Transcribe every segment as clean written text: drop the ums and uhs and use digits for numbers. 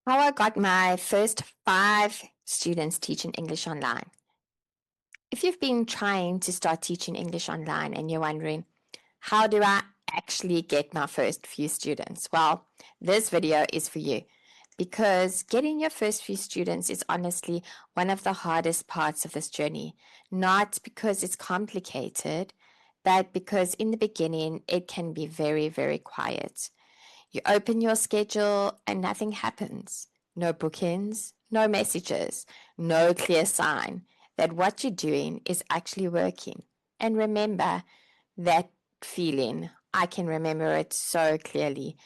How I got my first 5 students teaching English online. If you've been trying to start teaching English online and you're wondering, how do I actually get my first few students? Well, this video is for you because getting your first few students is honestly one of the hardest parts of this journey. Not because it's complicated, but because in the beginning it can be very, very quiet. You open your schedule and nothing happens. No bookings, no messages, no clear sign that what you're doing is actually working. And remember that feeling. I can remember it so clearly.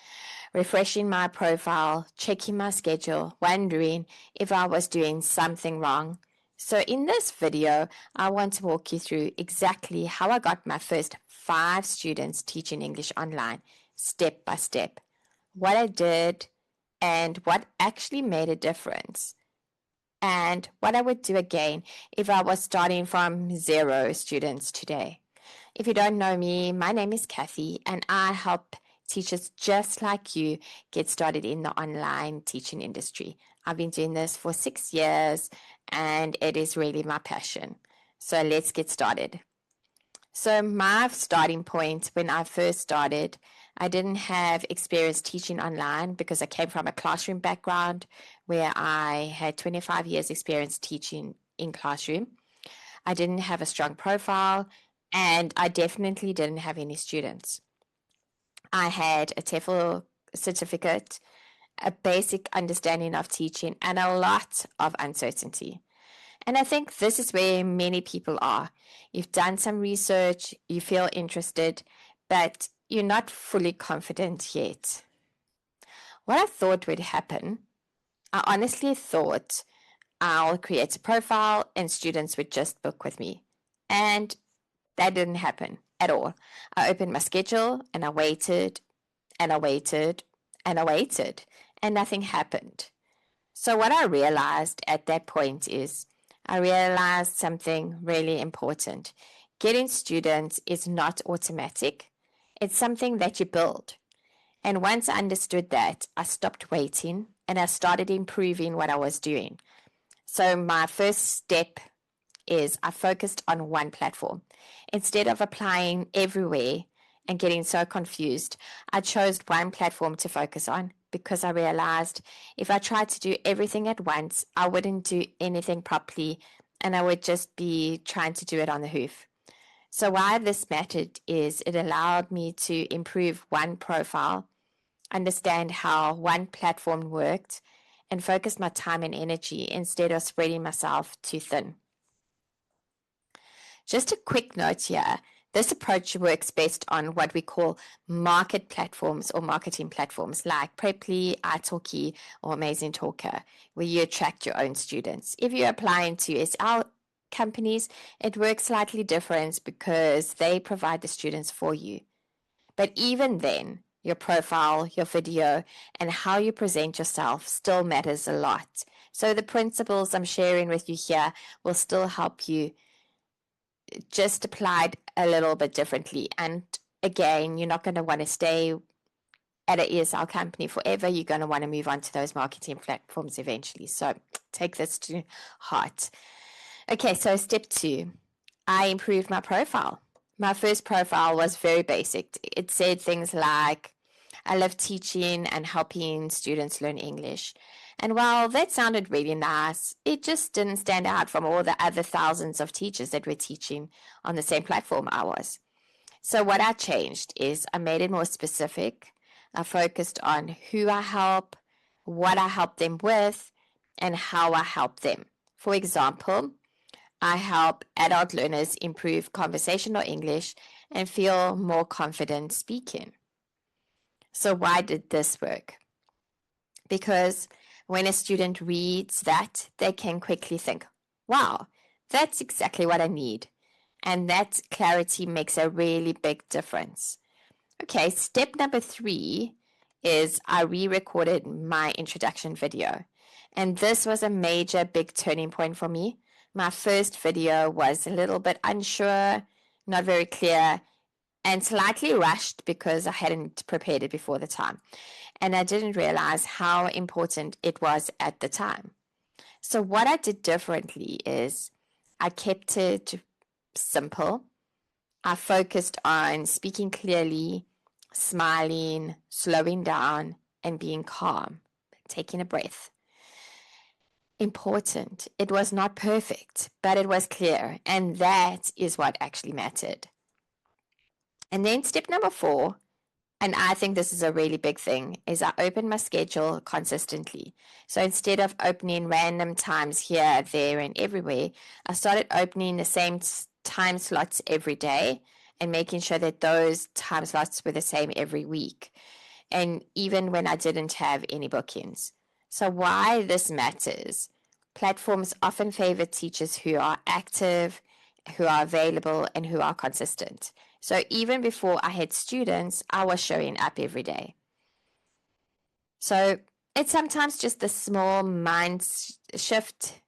Refreshing my profile, checking my schedule, wondering if I was doing something wrong. So, in this video, I want to walk you through exactly how I got my first 5 students teaching English online, step by step, what I did, and what actually made a difference, and what I would do again if I was starting from 0 students today. If you don't know me, my name is Kathy, and I help teachers just like you get started in the online teaching industry. I've been doing this for 6 years, and it is really my passion. So let's get started. So, my starting point when I first started, I didn't have experience teaching online because I came from a classroom background where I had 25 years experience teaching in classroom. I didn't have a strong profile and I definitely didn't have any students. I had a TEFL certificate, a basic understanding of teaching, and a lot of uncertainty. And I think this is where many people are. You've done some research, you feel interested, but you're not fully confident yet. What I thought would happen, I honestly thought I'll create a profile and students would just book with me. And that didn't happen at all. I opened my schedule and I waited and I waited and I waited and nothing happened. So, what I realized at that point is I realized something really important. Getting students is not automatic, it's something that you build. And once I understood that, I stopped waiting and I started improving what I was doing. So, my first step is I focused on one platform. Instead of applying everywhere and getting so confused, I chose one platform to focus on because I realized if I tried to do everything at once, I wouldn't do anything properly and I would just be trying to do it on the hoof. So, why this mattered is it allowed me to improve one profile, understand how one platform worked, and focus my time and energy instead of spreading myself too thin. Just a quick note here. This approach works based on what we call market platforms or marketing platforms like Preply, italki, or Amazing Talker, where you attract your own students. If you're applying to SL companies, it works slightly different because they provide the students for you. But even then, your profile, your video, and how you present yourself still matters a lot. So the principles I'm sharing with you here will still help you, just applied a little bit differently. And again, you're not going to want to stay at an ESL company forever. You're going to want to move on to those marketing platforms eventually. So take this to heart. Okay, so step 2, I improved my profile. My first profile was very basic. It said things like, I love teaching and helping students learn English. And while that sounded really nice, it just didn't stand out from all the other thousands of teachers that were teaching on the same platform I was. So, what I changed is I made it more specific. I focused on who I help, what I help them with, and how I help them. For example, I help adult learners improve conversational English and feel more confident speaking. So, why did this work? Because when a student reads that, they can quickly think, wow, that's exactly what I need. And that clarity makes a really big difference. Okay, step number 3 is I re recorded my introduction video. And this was a major big turning point for me. My first video was a little bit unsure, not very clear, and slightly rushed because I hadn't prepared it before the time. And I didn't realize how important it was at the time. So what I did differently is I kept it simple. I focused on speaking clearly, smiling, slowing down, and being calm, taking a breath. Important. It was not perfect, but it was clear, and that is what actually mattered. And then step number 4, and I think this is a really big thing, is I opened my schedule consistently. So instead of opening random times here, there, and everywhere, I started opening the same time slots every day and making sure that those time slots were the same every week. And even when I didn't have any bookings. So why this matters? Platforms often favor teachers who are active, who are available, and who are consistent. So even before I had students, I was showing up every day. So it's sometimes just the small mind shift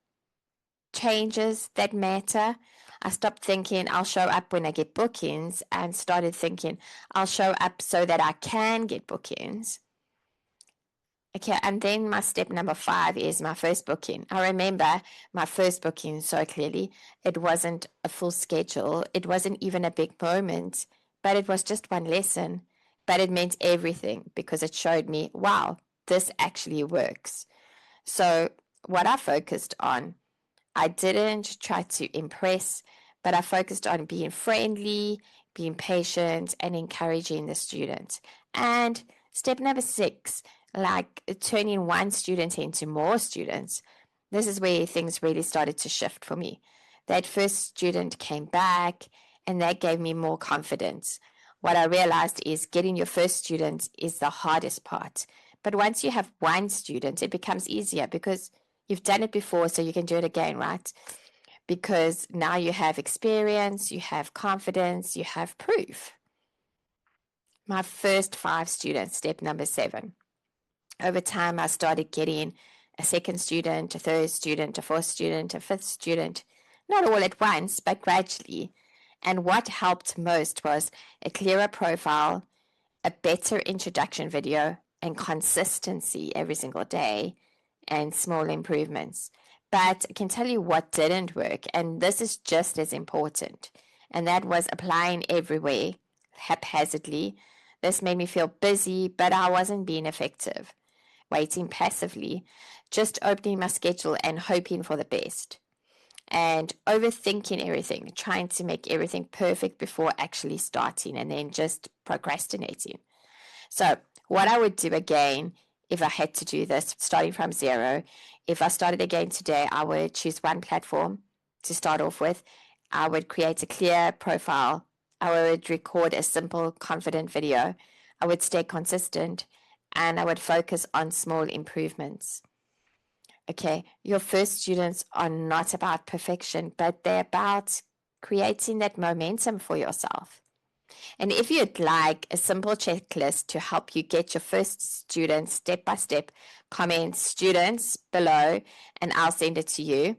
changes that matter. I stopped thinking I'll show up when I get bookings and started thinking I'll show up so that I can get bookings. Okay, and then my step number 5 is my first booking. I remember my first booking so clearly. It wasn't a full schedule. It wasn't even a big moment, but it was just one lesson. But it meant everything because it showed me, wow, this actually works. So what I focused on, I didn't try to impress, but I focused on being friendly, being patient, and encouraging the student. And step number 6, like turning one student into more students, this is where things really started to shift for me. That first student came back, and that gave me more confidence. What I realized is getting your first student is the hardest part. But once you have one student, it becomes easier because you've done it before, so you can do it again, right? Because now you have experience, you have confidence, you have proof. My first 5 students, step number 7. Over time, I started getting a second student, a third student, a fourth student, a fifth student, not all at once, but gradually. And what helped most was a clearer profile, a better introduction video, and consistency every single day, and small improvements. But I can tell you what didn't work, and this is just as important, and that was applying everywhere haphazardly. This made me feel busy, but I wasn't being effective. Waiting passively, just opening my schedule and hoping for the best. And overthinking everything, trying to make everything perfect before actually starting, and then just procrastinating. So what I would do again, if I had to do this starting from 0, if I started again today, I would choose one platform to start off with. I would create a clear profile. I would record a simple, confident video. I would stay consistent, and I would focus on small improvements. Okay, your first students are not about perfection, but they're about creating that momentum for yourself. And if you'd like a simple checklist to help you get your first students step by step, comment students below and I'll send it to you.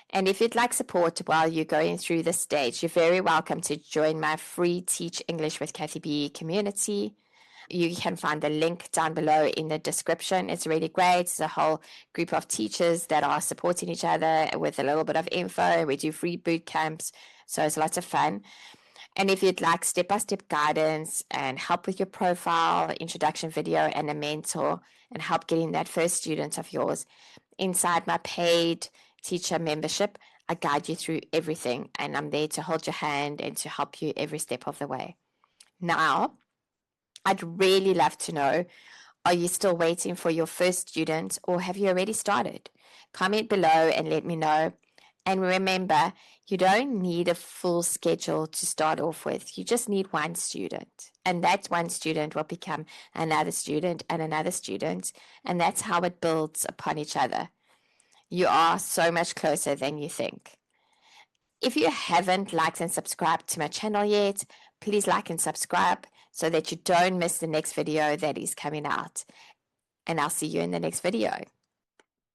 And if you'd like support while you're going through this stage, you're very welcome to join my free Teach English with Kathy B community. You can find the link down below in the description. It's really great. It's a whole group of teachers that are supporting each other with a little bit of info. We do free boot camps, so it's lots of fun. And if you'd like step-by-step guidance and help with your profile, introduction video, and a mentor, and help getting that first student of yours, inside my paid teacher membership, I guide you through everything, and I'm there to hold your hand and to help you every step of the way. Now, I'd really love to know, are you still waiting for your first student, or have you already started? Comment below and let me know. And remember, you don't need a full schedule to start off with. You just need one student. And that one student will become another student and another student. And that's how it builds upon each other. You are so much closer than you think. If you haven't liked and subscribed to my channel yet, please like and subscribe so that you don't miss the next video that is coming out. And I'll see you in the next video.